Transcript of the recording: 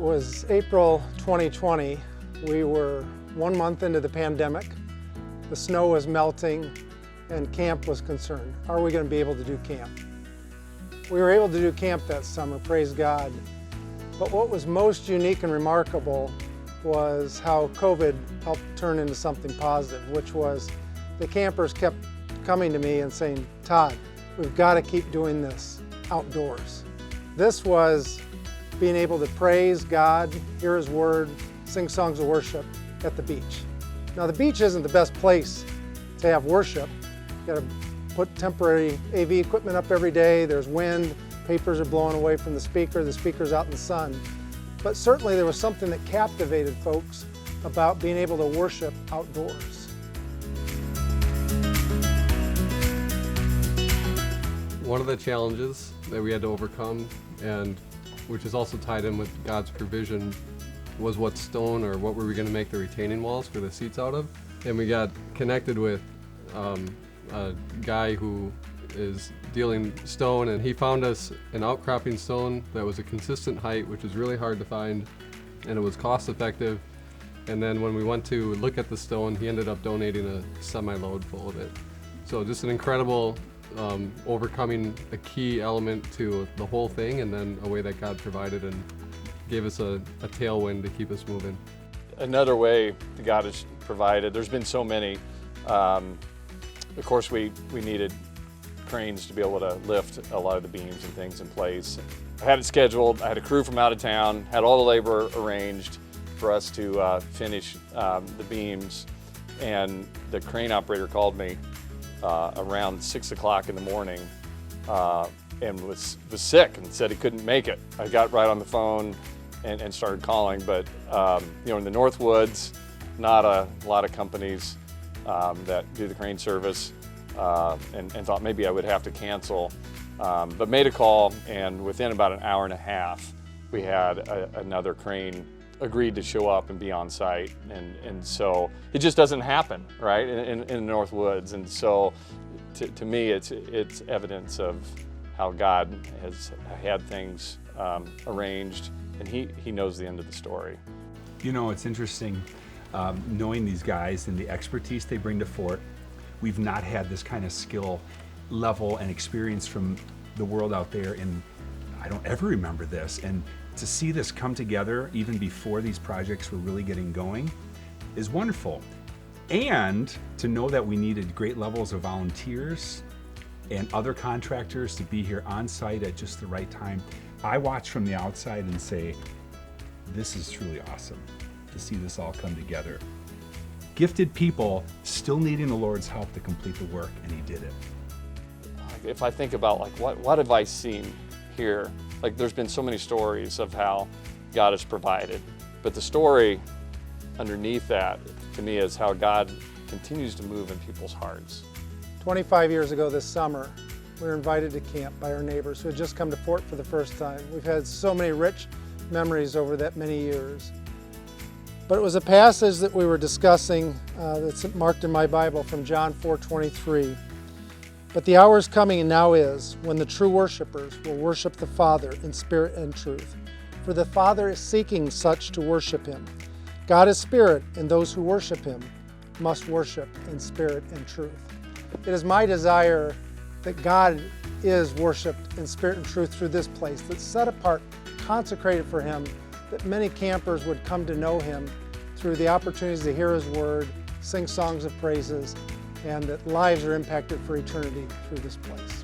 was April 2020. We were 1 month into the pandemic. The snow was melting and camp was concerned. Are we going to be able to do camp? We were able to do camp that summer, praise God. But what was most unique and remarkable was how COVID helped turn into something positive, which was the campers kept coming to me and saying, Todd, we've got to keep doing this outdoors. This was being able to praise God, hear His Word, sing songs of worship at the beach. Now the beach isn't the best place to have worship. You got to put temporary AV equipment up every day. There's wind, papers are blowing away from the speaker's out in the sun. But certainly there was something that captivated folks about being able to worship outdoors. One of the challenges that we had to overcome, and which is also tied in with God's provision, was what stone or what were we going to make the retaining walls for the seats out of. And we got connected with a guy who is dealing stone, and he found us an outcropping stone that was a consistent height, which was really hard to find, and it was cost effective. And then when we went to look at the stone, he ended up donating a semi-load full of it. So just an incredible overcoming a key element to the whole thing, and then a way that God provided and gave us a tailwind to keep us moving. Another way that God has provided, there's been so many. Of course, we needed cranes to be able to lift a lot of the beams and things in place. I had it scheduled, I had a crew from out of town, had all the labor arranged for us to finish the beams, and the crane operator called me around 6 o'clock in the morning and was sick and said he couldn't make it. I got right on the phone and started calling, but in the Northwoods, not a lot of companies that do the crane service, and thought maybe I would have to cancel, but made a call, and within about an hour and a half we had another crane agreed to show up and be on site, and so it just doesn't happen, right, in the Northwoods. And so to me it's evidence of how God has had things arranged, and he knows the end of the story. You know, it's interesting knowing these guys and the expertise they bring to Fort. We've not had this kind of skill level and experience from the world out there, and I don't ever remember this. And to see this come together even before these projects were really getting going is wonderful. And to know that we needed great levels of volunteers and other contractors to be here on site at just the right time. I watch from the outside and say, this is truly awesome to see this all come together. Gifted people still needing the Lord's help to complete the work, and He did it. If I think about what have I seen here, there's been so many stories of how God has provided, but the story underneath that to me is how God continues to move in people's hearts. 25 years ago this summer, we were invited to camp by our neighbors who had just come to Fort for the first time. We've had so many rich memories over that many years. But it was a passage that we were discussing that's marked in my Bible from John 4:23. But the hour is coming, and now is, when the true worshipers will worship the Father in spirit and truth. For the Father is seeking such to worship Him. God is spirit, and those who worship Him must worship in spirit and truth. It is my desire that God is worshiped in spirit and truth through this place that's set apart, consecrated for Him, that many campers would come to know Him through the opportunities to hear His Word, sing songs of praises, and that lives are impacted for eternity through this place.